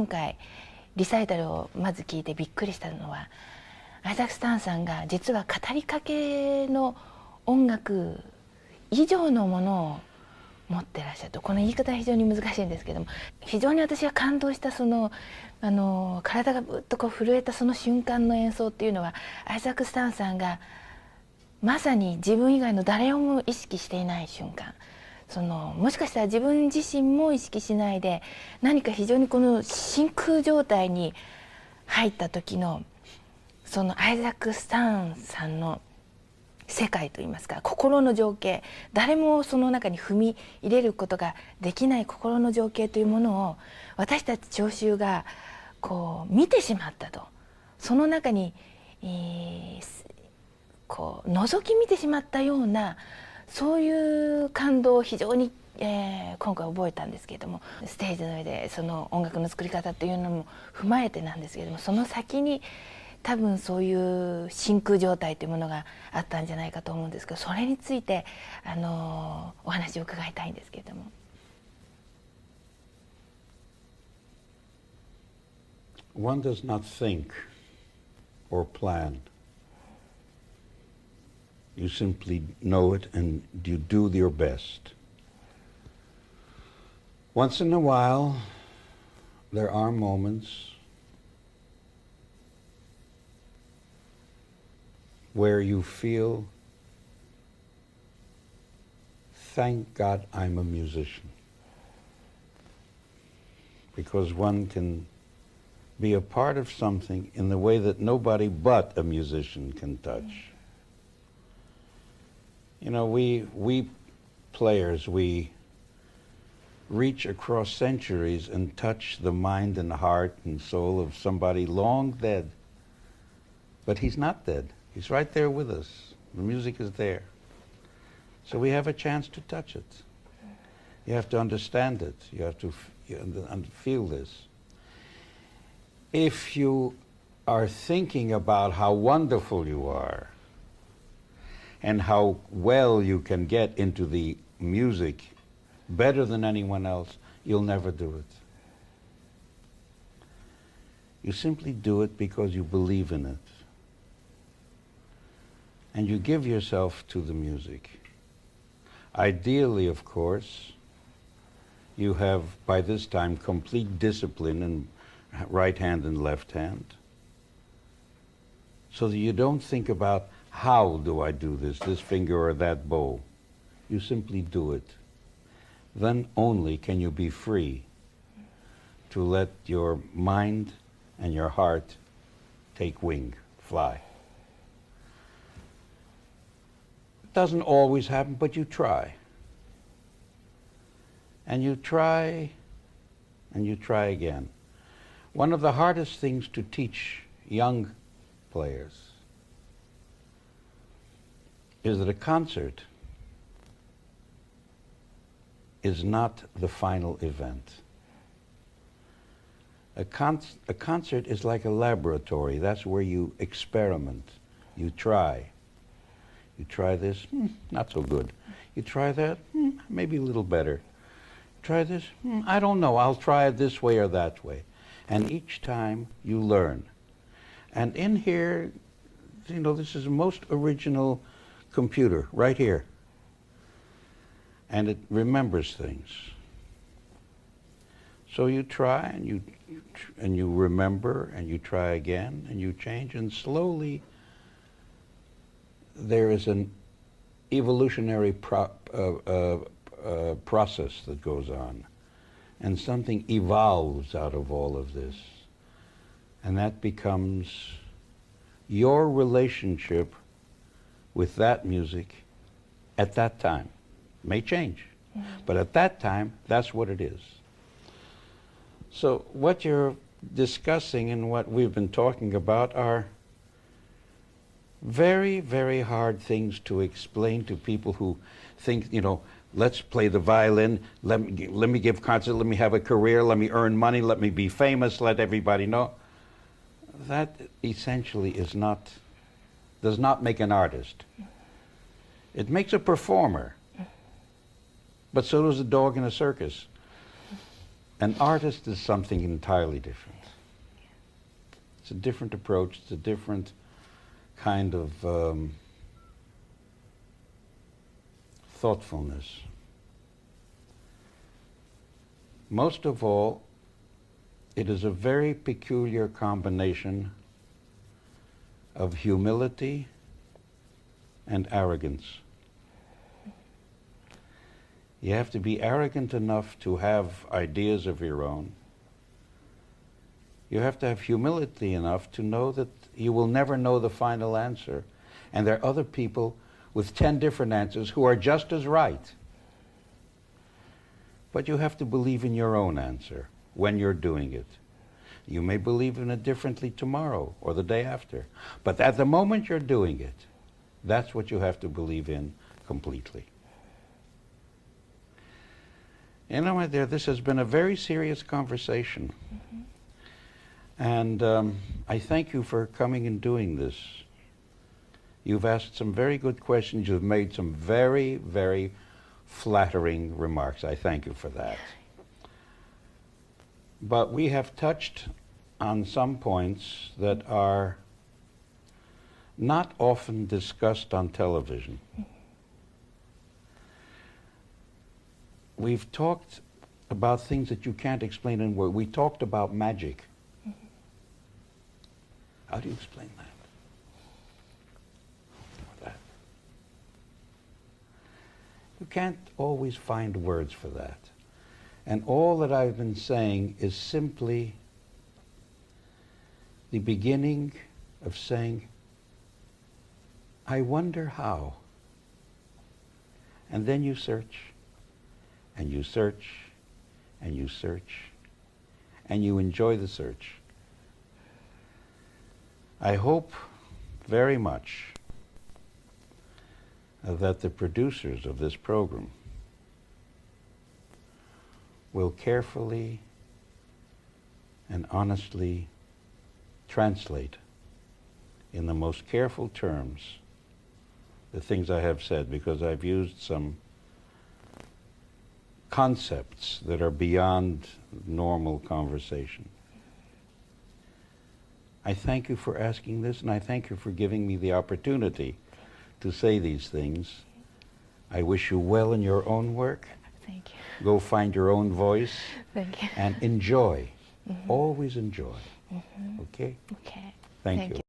今回リサイタルをまず聞いてびっくりしたのは、アイザック・スターンさんが実は語りかけの音楽以上のものを持ってらっしゃると。この言い方は非常に難しいんですけども、非常に私が感動したその体がぶっとこう震えたその瞬間の演奏っていうのは、アイザック・スターンさんがまさに自分以外の誰をも意識していない瞬間、もしかしたら自分自身も意識しないで何か非常にこの真空状態に入った時のそのアイザック・スターンさんの世界といいますか、心の情景、誰もその中に踏み入れることができない心の情景というものを私たち聴衆がこう見てしまったと、その中に、こう覗き見てしまったような、そういう感動を非常に、今回覚えたんですけれども、ステージの上でその音楽の作り方というのも踏まえてなんですけれども、その先に多分そういう真空状態というものがあったんじゃないかと思うんですけど、それについてお話を伺いたいんですけれども。One does not think or plan. You simply know it and you do your best. Once in a while, there are moments where you feel, thank God I'm a musician. Because one can be a part of something in the way that nobody but a musician can touch. You know, we players, we reach across centuries and touch the mind and heart and soul of somebody long dead. But he's not dead. He's right there with us. The music is there. So we have a chance to touch it. You have to understand it. You have to feel this. If you are thinking about how wonderful you are and how well you can get into the music better than anyone else, you'll never do it. You simply do it because you believe in it. And you give yourself to the music. Ideally, of course, you have by this time complete discipline in right hand and left hand, so that you don't think about how do I do this finger or that bow. You simply do it. Then only can you be free to let your mind and your heart take wing, fly. It doesn't always happen, but you try. And you try, and you try again. One of the hardest things to teach young players is that a concert is not the final event. A concert is like a laboratory. That's where you experiment. You try. You try this, not so good. You try that, maybe a little better. Try this, I don't know, I'll try it this way or that way. And each time you learn. And in here, you know, this is the most original computer, right here. And it remembers things. So you try and you remember and you try again and you change, and slowly there is an evolutionary process that goes on, and something evolves out of all of this, and that becomes your relationship with that music at that time. It may change, but at that time, that's what it is. So what you're discussing and what we've been talking about are very, very hard things to explain to people who think, you know, let's play the violin, let me give concerts, let me have a career, let me earn money, let me be famous, let everybody know. That essentially does not make an artist. It makes a performer. But so does a dog in a circus. An artist is something entirely different. It's a different approach, it's a different kind of thoughtfulness. Most of all, it is a very peculiar combination of humility and arrogance. You have to be arrogant enough to have ideas of your own. You have to have humility enough to know that you will never know the final answer, and there are other people with 10 different answers who are just as right. But you have to believe in your own answer when you're doing it. You may believe in it differently tomorrow or the day after, but at the moment you're doing it, that's what you have to believe in completely. You know, my dear, this has been a very serious conversation. And I thank you for coming and doing this. You've asked some very good questions. You've made some very, very flattering remarks. I thank you for that. But we have touched on some points that are not often discussed on television. We've talked about things that you can't explain in words. We talked about magic. How do you explain that? You can't always find words for that. And all that I've been saying is simply the beginning of saying, I wonder how. And then you search, and you search, and you search, and you enjoy the search. I hope very much that the producers of this program will carefully and honestly translate in the most careful terms the things I have said, because I've used some concepts that are beyond normal conversation. I thank you for asking this, and I thank you for giving me the opportunity to say these things. I wish you well in your own work. Thank you. Go find your own voice. Thank you. And enjoy. Always enjoy. Okay? Okay. Thank you.